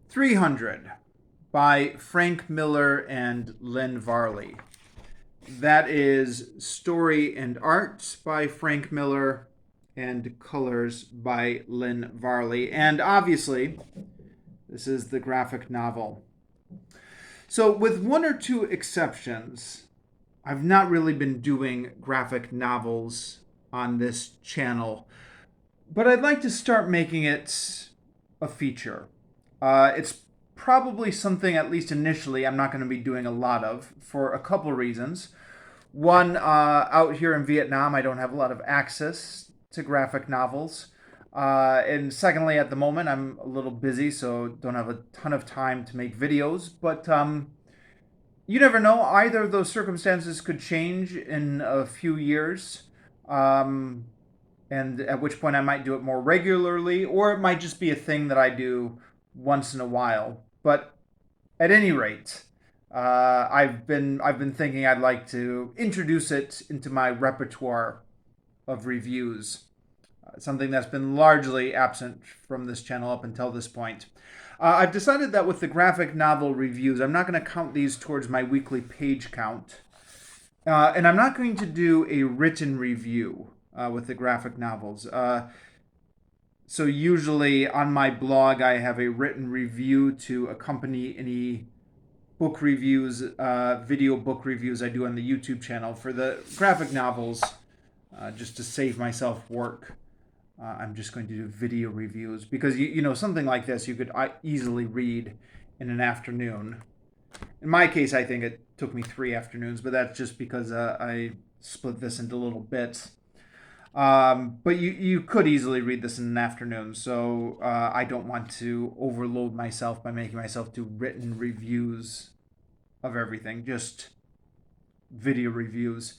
300 by Frank Miller and Lynn Varley. That is story and art by Frank Miller and colors by Lynn Varley. And obviously, this is the graphic novel. So, with one or two exceptions, I've not really been doing graphic novels on this channel, but I'd like to start making it a feature. It's probably something, at least initially, I'm not going to be doing a lot of for a couple reasons. One, out here in Vietnam, I don't have a lot of access to graphic novels. And secondly, at the moment, I'm a little busy, so don't have a ton of time to make videos. But you never know. Either of those circumstances could change in a few years. And at which point I might do it more regularly, or it might just be a thing that I do once in a while. But at any rate, I've been thinking I'd like to introduce it into my repertoire of reviews, something that's been largely absent from this channel up until this point. I've decided that with the graphic novel reviews, I'm not going to count these towards my weekly page count, and I'm not going to do a written review with the graphic novels. So usually on my blog, I have a written review to accompany any book reviews, video book reviews I do on the YouTube channel. For the graphic novels, just to save myself work, I'm just going to do video reviews because you know something like this you could easily read in an afternoon. In my case, I think it took me 3 afternoons, but that's just because I split this into little bits. But you could easily read this in an afternoon, so I don't want to overload myself by making myself do written reviews of everything, just video reviews.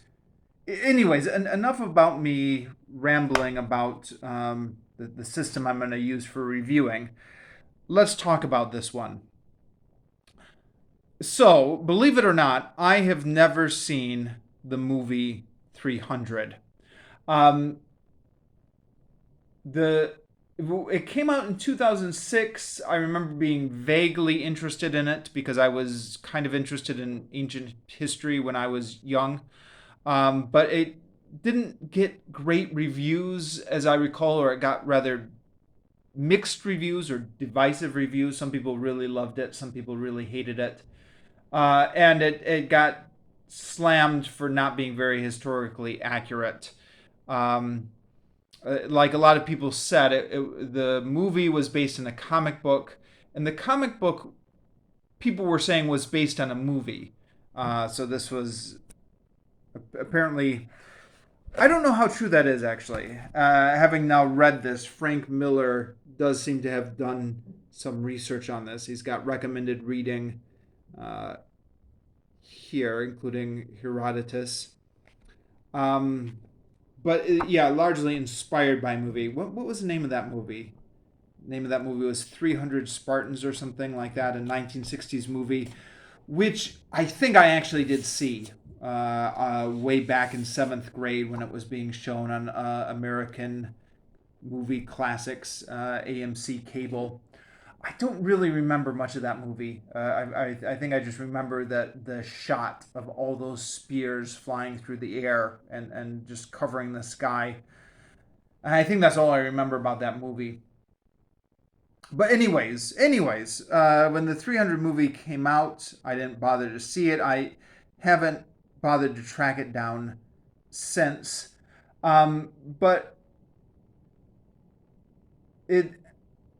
Anyways, enough about me rambling about the system I'm going to use for reviewing. Let's talk about this one. So, believe it or not, I have never seen the movie 300. Um, it came out in 2006. I remember being vaguely interested in it because I was kind of interested in ancient history when I was young. But it didn't get great reviews, as I recall, or it got rather mixed reviews or divisive reviews. Some people really loved it, some people really hated it. And it got slammed for not being very historically accurate. Like a lot of people said, the movie was based on a comic book, and the comic book people were saying was based on a movie. So this was apparently, I don't know how true that is actually. Having now read this, Frank Miller does seem to have done some research on this. He's got recommended reading here, including Herodotus. But yeah, largely inspired by a movie. What was the name of that movie? The name of that movie was 300 Spartans or something like that, a 1960s movie, which I think I actually did see way back in 7th grade when it was being shown on American Movie Classics, AMC cable. I don't really remember much of that movie. I think I just remember that the shot of all those spears flying through the air and just covering the sky. And I think that's all I remember about that movie. But anyways, when the 300 movie came out, I didn't bother to see it. I haven't bothered to track it down since. But it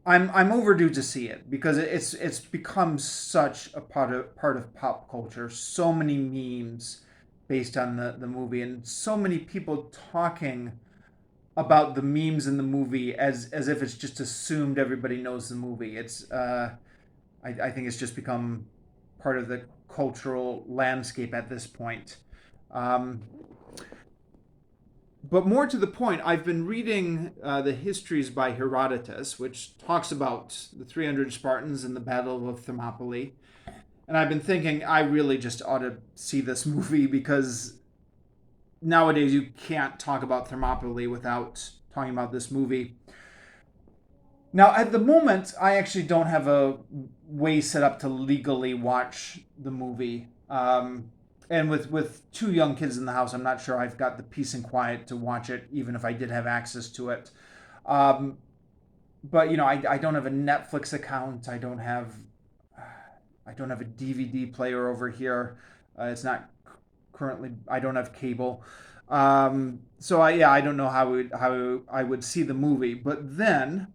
I'm overdue to see it because it's become such a part of pop culture. So many memes based on the movie, and so many people talking about the memes in the movie as if it's just assumed everybody knows the movie. I think it's just become part of the cultural landscape at this point. Um, but more to the point, I've been reading the histories by Herodotus, which talks about the 300 Spartans and the Battle of Thermopylae. And I've been thinking I really just ought to see this movie because nowadays you can't talk about Thermopylae without talking about this movie. Now, at the moment, I actually don't have a way set up to legally watch the movie. And with two young kids in the house, I'm not sure I've got the peace and quiet to watch it, even if I did have access to it. Um, but I don't have a Netflix account. I don't have a DVD player over here. It's not currently. I don't have cable. So I don't know how I would see the movie. But then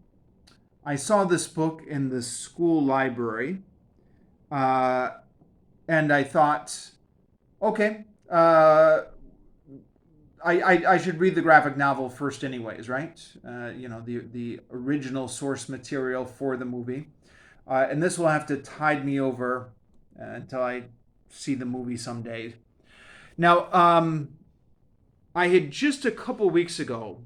I saw this book in the school library, uh, and I thought, okay, I should read the graphic novel first, anyways, right? The original source material for the movie, and this will have to tide me over until I see the movie someday. Now, I had just a couple weeks ago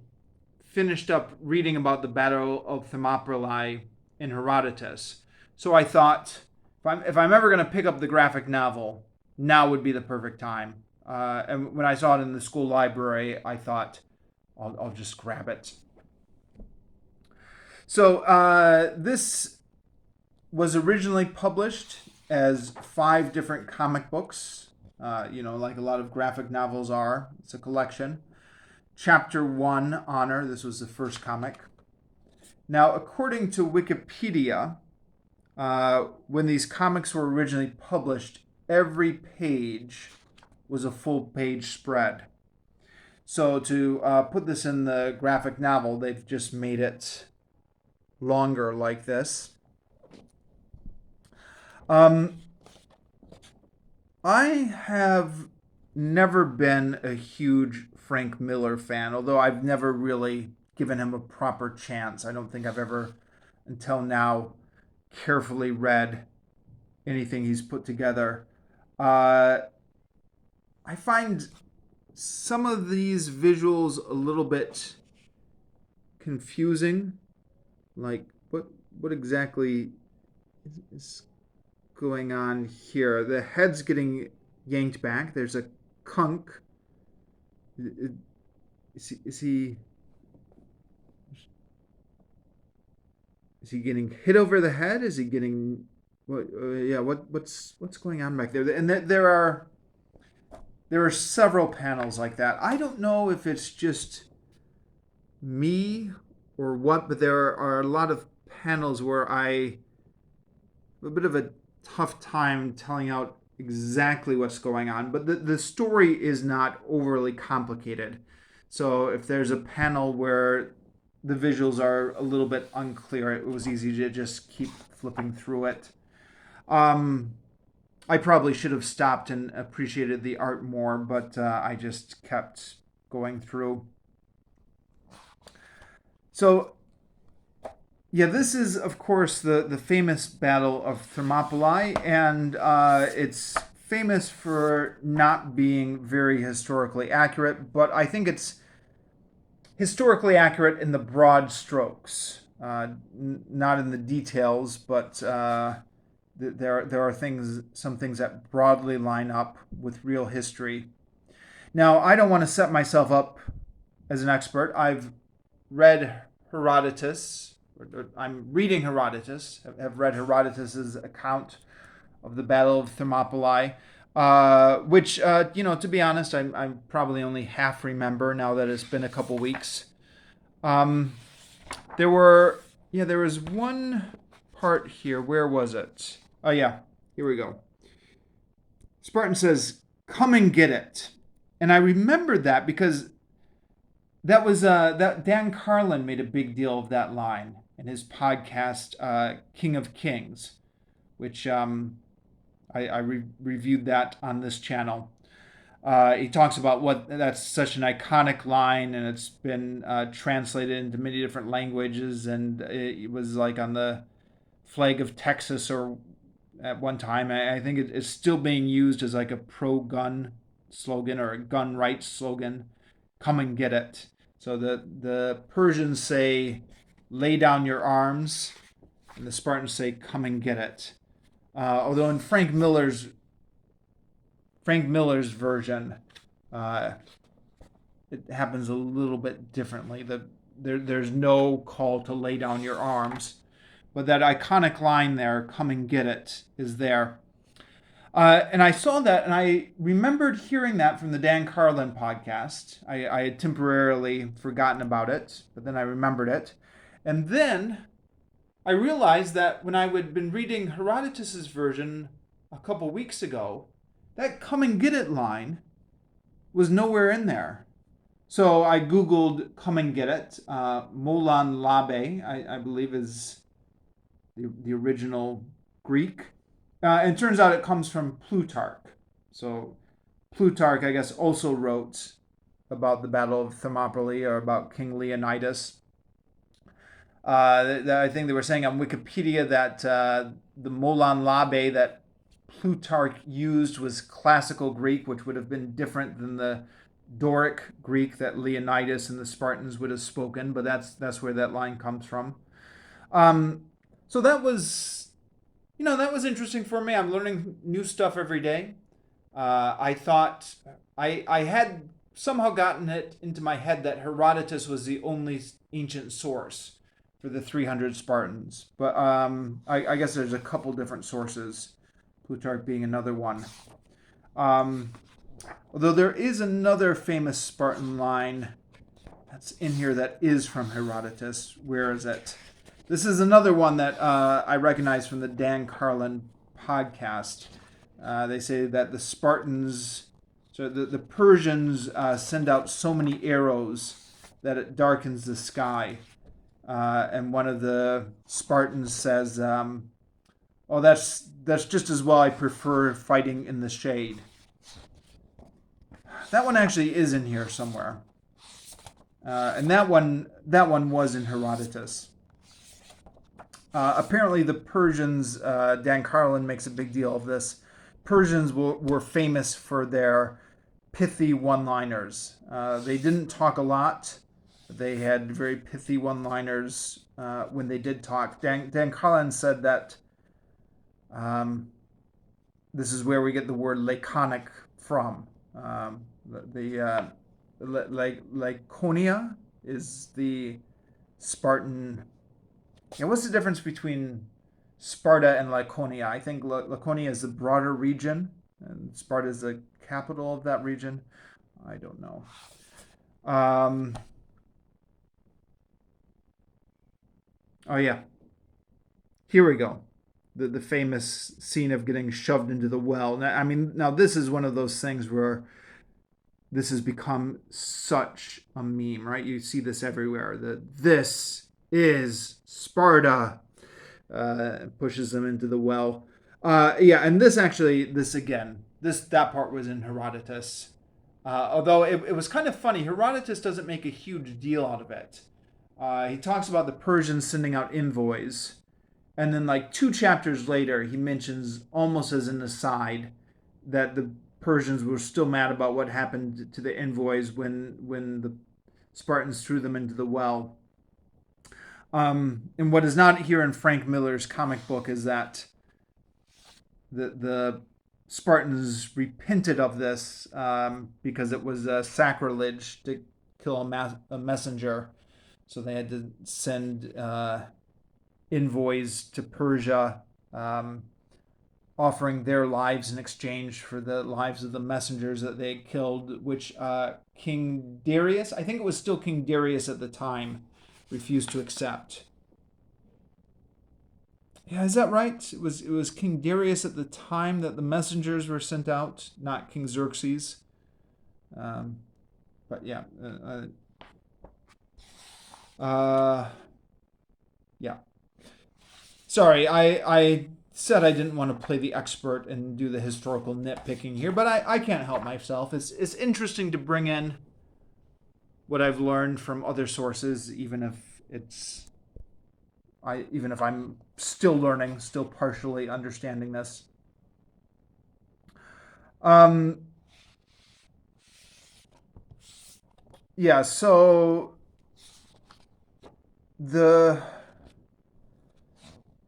finished up reading about the Battle of Thermopylae in Herodotus. So I thought, if I'm ever going to pick up the graphic novel, now would be the perfect time. And when I saw it in the school library, I thought, I'll just grab it. So this was originally published as 5 different comic books, like a lot of graphic novels are. It's a collection. Chapter 1, Honor. This was the first comic. Now, according to Wikipedia, when these comics were originally published, every page was a full page spread. So to put this in the graphic novel, they've just made it longer like this. I have never been a huge Frank Miller fan, although I've never really given him a proper chance. I don't think I've ever, until now, carefully read anything he's put together. I find some of these visuals a little bit confusing. Like, what exactly is going on here? The head's getting yanked back. There's a conch. Is he getting hit over the head? Is he getting what's going on back there? And there are several panels like that. I don't know if it's just me or what, but there are a lot of panels where I have a bit of a tough time telling out exactly what's going on. But the story is not overly complicated. So if there's a panel where the visuals are a little bit unclear, it was easy to just keep flipping through it. I probably should have stopped and appreciated the art more, but I just kept going through. So, yeah, this is, of course, the famous Battle of Thermopylae, and it's famous for not being very historically accurate, but I think it's historically accurate in the broad strokes, not in the details, but there are some things that broadly line up with real history. Now, I don't want to set myself up as an expert. I've read Herodotus. I'm reading Herodotus. Have read Herodotus's account of the Battle of Thermopylae, which to be honest, I probably only half remember now that it's been a couple weeks. There was one part here. Where was it? Oh yeah, here we go. Spartan says, "Come and get it," and I remembered that because that was that Dan Carlin made a big deal of that line in his podcast, King of Kings, which I reviewed that on this channel. He talks about what that's such an iconic line, and it's been translated into many different languages, and it was like on the flag of Texas or at one time. I think it's still being used as like a pro-gun slogan or a gun rights slogan. Come and get it. So the Persians say, "Lay down your arms," and the Spartans say, "Come and get it." Although in Frank Miller's version, it happens a little bit differently. There's no call to lay down your arms, but that iconic line there, "Come and get it," is there. And I saw that, and I remembered hearing that from the Dan Carlin podcast. I had temporarily forgotten about it, but then I remembered it. And then I realized that when I had been reading Herodotus's version a couple weeks ago, that "come and get it" line was nowhere in there. So I Googled "come and get it." Molan labe, I believe, is the original Greek. And it turns out it comes from Plutarch. So Plutarch, I guess, also wrote about the Battle of Thermopylae, or about King Leonidas. I think they were saying on Wikipedia that the Molan labe that Plutarch used was classical Greek, which would have been different than the Doric Greek that Leonidas and the Spartans would have spoken, but that's where that line comes from. So that was, that was interesting for me. I'm learning new stuff every day. I thought I had somehow gotten it into my head that Herodotus was the only ancient source for the 300 Spartans, but I guess there's a couple different sources, Plutarch being another one. Although there is another famous Spartan line that's in here that is from Herodotus. Where is it? This is another one that I recognize from the Dan Carlin podcast. They say that the Spartans, so the Persians send out so many arrows that it darkens the sky. And one of the Spartans says, "Oh, that's just as well. I prefer fighting in the shade." That one actually is in here somewhere, and that one was in Herodotus. Apparently, the Persians. Dan Carlin makes a big deal of this. Persians were famous for their pithy one-liners. They didn't talk a lot. They had very pithy one-liners when they did talk. Dan Carlin said that this is where we get the word laconic from. Laconia is the Spartan. Yeah, what's the difference between Sparta and Laconia? I think Laconia is the broader region, and Sparta is the capital of that region. I don't know. Oh yeah, here we go. The famous scene of getting shoved into the well. Now this is one of those things where this has become such a meme, right? You see this everywhere. This is Sparta. Pushes them into the well. Yeah, and that part was in Herodotus. Although it was kind of funny. Herodotus doesn't make a huge deal out of it. He talks about the Persians sending out envoys. And then, like 2 chapters later, he mentions, almost as an aside, that the Persians were still mad about what happened to the envoys when the Spartans threw them into the well. And what is not here in Frank Miller's comic book is that the Spartans repented of this because it was a sacrilege to kill a messenger. So they had to send envoys to Persia, offering their lives in exchange for the lives of the messengers that they had killed, which King Darius, I think it was still King Darius at the time, refused to accept. Yeah, is that right? It was King Darius at the time that the messengers were sent out, not King Xerxes. But yeah. Yeah. Sorry, I said I didn't want to play the expert and do the historical nitpicking here, but I can't help myself. It's interesting to bring in what I've learned from other sources, even if I'm still learning, still partially understanding this. Yeah, so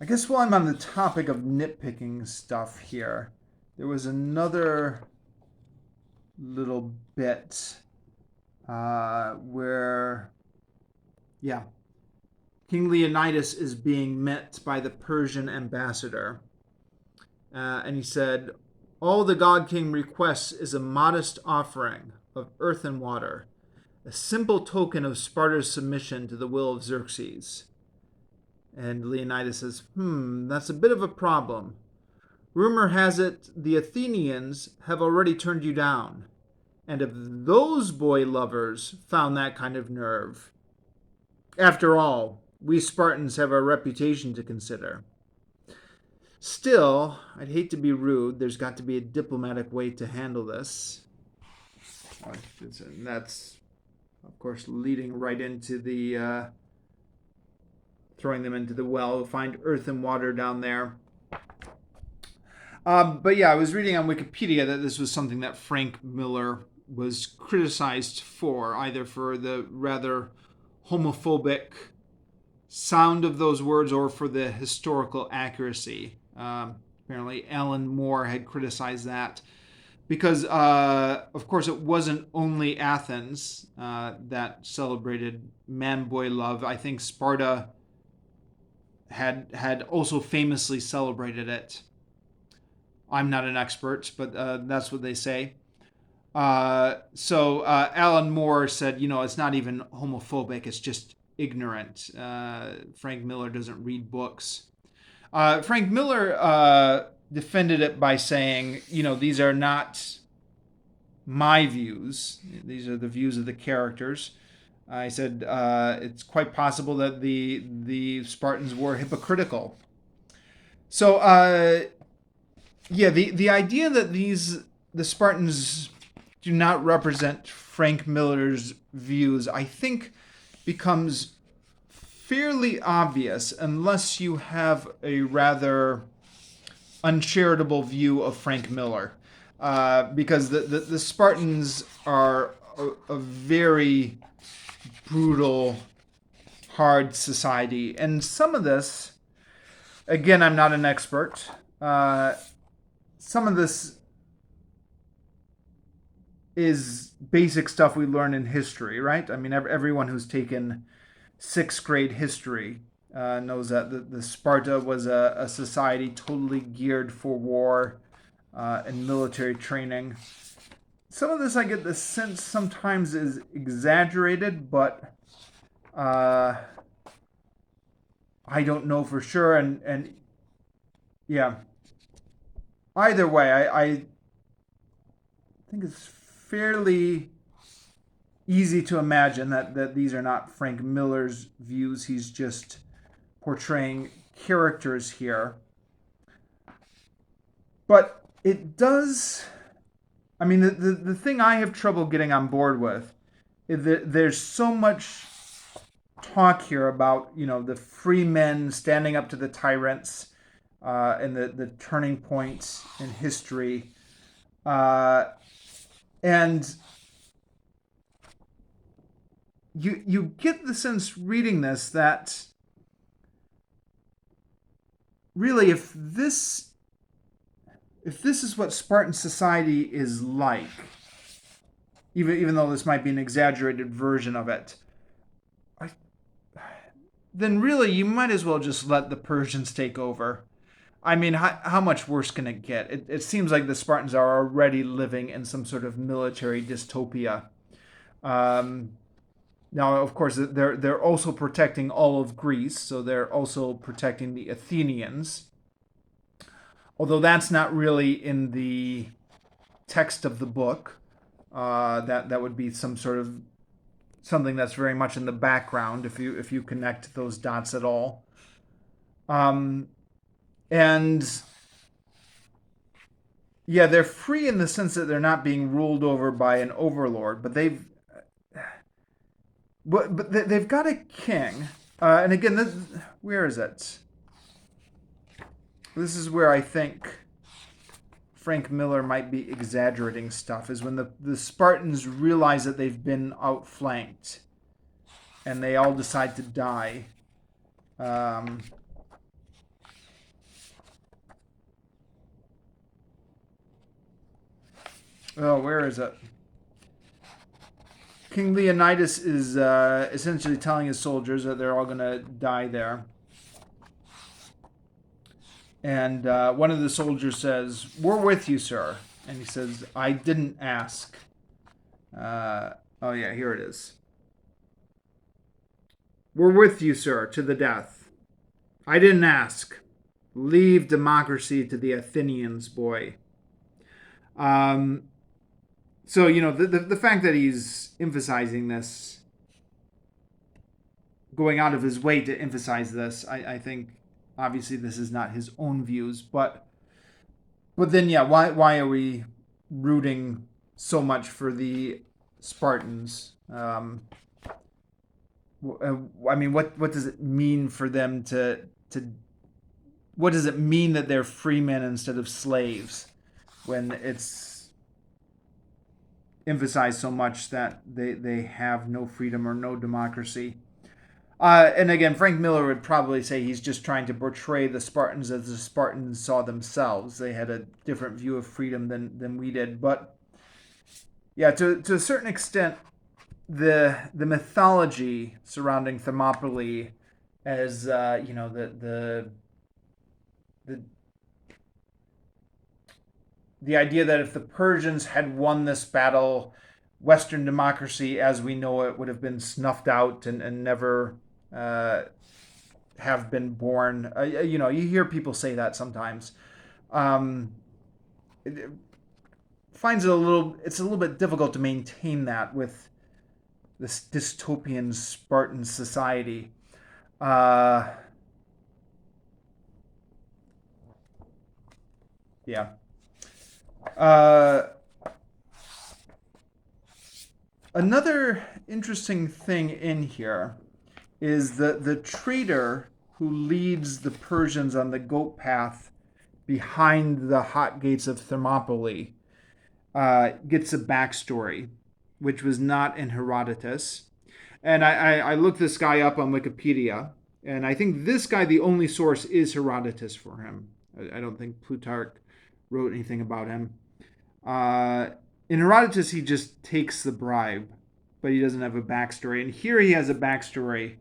I guess while I'm on the topic of nitpicking stuff here, there was another little bit where, yeah. King Leonidas is being met by the Persian ambassador. And he said, "All the God King requests is a modest offering of earth and water, a simple token of Sparta's submission to the will of Xerxes." And Leonidas says, that's a bit of a problem. Rumor has it the Athenians have already turned you down. And if those boy lovers found that kind of nerve, after all, we Spartans have our reputation to consider. Still, I'd hate to be rude. There's got to be a diplomatic way to handle this. And that's, of course, leading right into the throwing them into the well. Find earth and water down there. But yeah, I was reading on Wikipedia that this was something that Frank Miller was criticized for, either for the rather homophobic sound of those words or for the historical accuracy. Apparently, Alan Moore had criticized that because, of course, it wasn't only Athens that celebrated man-boy love. I think Sparta had also famously celebrated it. I'm not an expert, but that's what they say. So Alan Moore said, it's not even homophobic, it's just ignorant. Frank Miller doesn't read books. Frank Miller defended it by saying, these are not my views. These are the views of the characters. I said it's quite possible that the Spartans were hypocritical. So, the idea that the Spartans do not represent Frank Miller's views, I think, becomes fairly obvious unless you have a rather uncharitable view of Frank Miller. Because the Spartans are a very brutal, hard society. And some of this, again, I'm not an expert, some of this is basic stuff we learn in history, right? I mean, everyone who's taken 6th grade history knows that the Sparta was a society totally geared for war and military training. Some of this, I get the sense, sometimes is exaggerated, but I don't know for sure. And yeah, either way, I think it's fairly easy to imagine that these are not Frank Miller's views. He's just portraying characters here. But it does, I mean, the thing I have trouble getting on board with is that there's so much talk here about, the free men standing up to the tyrants and the turning points in history. And you get the sense reading this that really if this is what Spartan society is like, even though this might be an exaggerated version of it, then really you might as well just let the Persians take over. I mean, how much worse can it get? It seems like the Spartans are already living in some sort of military dystopia. Now, of course, they're also protecting all of Greece, so they're also protecting the Athenians. Although that's not really in the text of the book. That would be some sort of something that's very much in the background if you connect those dots at all. And yeah, they're free in the sense that they're not being ruled over by an overlord, but they've got a king. And again, where is it? This is where I think Frank Miller might be exaggerating stuff, is when the Spartans realize that they've been outflanked and they all decide to die. Where is it? King Leonidas is essentially telling his soldiers that they're all going to die there. And one of the soldiers says, "We're with you, sir." And he says, "I didn't ask." Oh, yeah, here it is. "We're with you, sir, to the death. I didn't ask. Leave democracy to the Athenians, boy." Um, so, the fact that he's emphasizing this, going out of his way to emphasize this, I think obviously this is not his own views, but then, yeah, why are we rooting so much for the Spartans? I mean, what does it mean for them to what does it mean that they're free men instead of slaves when it's emphasized so much that they have no freedom or no democracy? And again, Frank Miller would probably say he's just trying to portray the Spartans as the Spartans saw themselves. They had a different view of freedom than we did. But yeah, to a certain extent, the mythology surrounding Thermopylae as the the idea that if the Persians had won this battle, Western democracy as we know it would have been snuffed out and never have been born. You hear people say that sometimes. It finds it's a little bit difficult to maintain that with this dystopian Spartan society. Yeah. Another interesting thing in here is the traitor who leads the Persians on the goat path behind the hot gates of Thermopylae gets a backstory, which was not in Herodotus. And I looked this guy up on Wikipedia, and I think this guy, the only source is Herodotus for him. I don't think Plutarch wrote anything about him. In Herodotus, he just takes the bribe, but he doesn't have a backstory. And here he has a backstory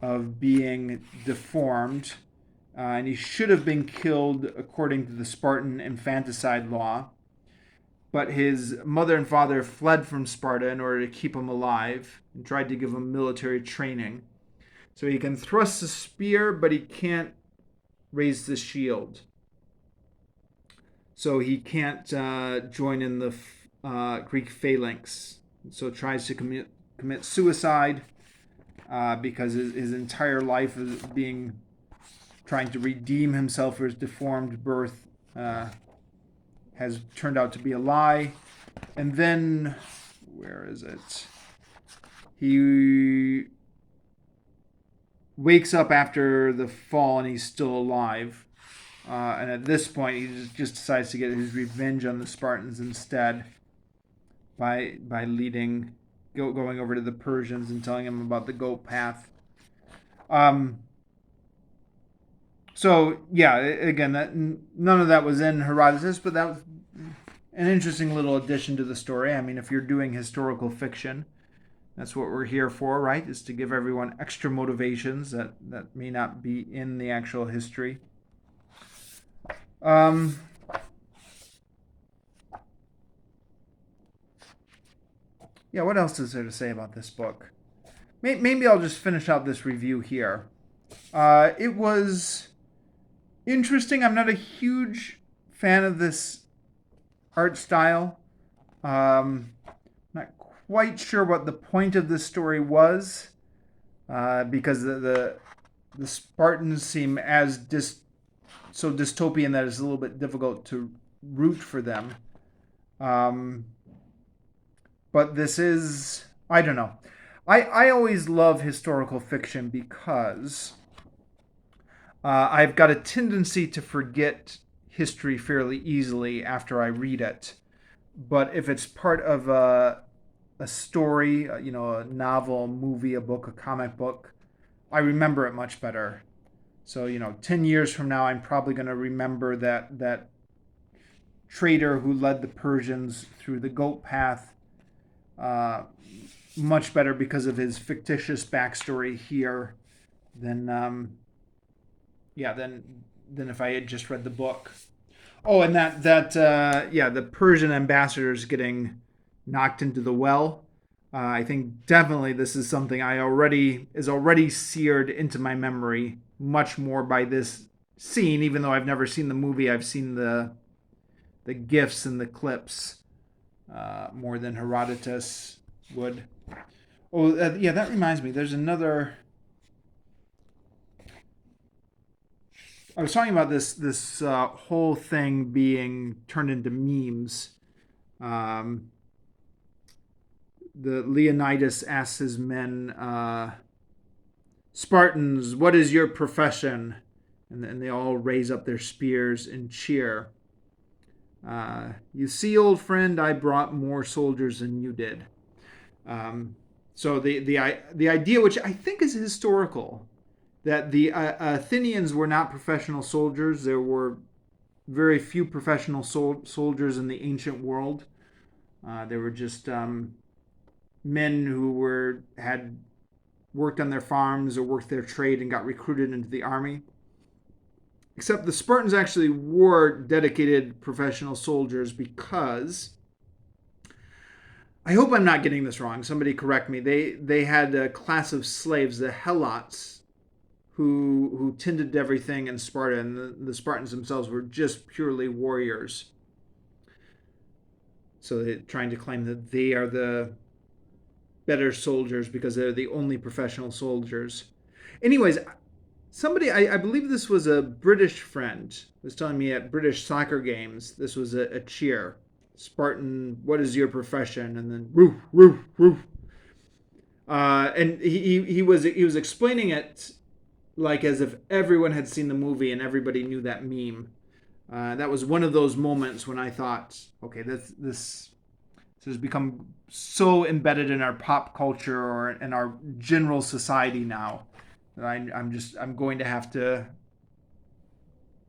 of being deformed, and he should have been killed according to the Spartan infanticide law. But his mother and father fled from Sparta in order to keep him alive and tried to give him military training. So he can thrust the spear, but he can't raise the shield. So he can't join in the Greek phalanx. So tries to commit suicide because his entire life is trying to redeem himself for his deformed birth has turned out to be a lie. And then, where is it? He wakes up after the fall and he's still alive. And at this point, he just decides to get his revenge on the Spartans instead by going over to the Persians and telling them about the goat path. So yeah, again, none of that was in Herodotus, but that was an interesting little addition to the story. I mean, if you're doing historical fiction, that's what we're here for, right? Is to give everyone extra motivations that may not be in the actual history. Yeah, what else is there to say about this book? Maybe I'll just finish out this review here. It was interesting. I'm not a huge fan of this art style. Not quite sure what the point of this story was, because the Spartans seem so dystopian that it's a little bit difficult to root for them. But this is, I don't know. I always love historical fiction because I've got a tendency to forget history fairly easily after I read it. But if it's part of a story, a novel, a movie, a book, a comic book, I remember it much better. So, 10 years from now, I'm probably going to remember that traitor who led the Persians through the goat path much better because of his fictitious backstory here than than if I had just read the book. Oh, and the Persian ambassadors getting knocked into the well. I think definitely this is something is already seared into my memory much more by this scene. Even though I've never seen the movie, I've seen the gifs and the clips more than Herodotus would. Oh, yeah, that reminds me. There's another. I was talking about this whole thing being turned into memes. Um, the Leonidas asks his men, Spartans, what is your profession? And they all raise up their spears and cheer. You see, old friend, I brought more soldiers than you did. So the idea, which I think is historical, that the Athenians were not professional soldiers. There were very few professional soldiers in the ancient world. There were just men who had worked on their farms or worked their trade and got recruited into the army. Except the Spartans actually were dedicated professional soldiers because, I hope I'm not getting this wrong, somebody correct me, they had a class of slaves, the Helots, who tended to everything in Sparta, and the Spartans themselves were just purely warriors. So they're trying to claim that they are the better soldiers because they're the only professional soldiers. Anyways, somebody, I believe this was a British friend, was telling me at British soccer games, this was a cheer. Spartan, what is your profession? And then woof, woof, woof. And he was explaining it like as if everyone had seen the movie and everybody knew that meme. That was one of those moments when I thought, okay, this has become so embedded in our pop culture or in our general society now that I'm going to have to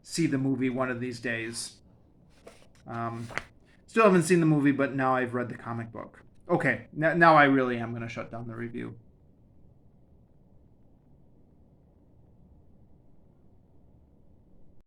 see the movie one of these days. Still haven't seen the movie, but now I've read the comic book. Okay, now I really am going to shut down the review.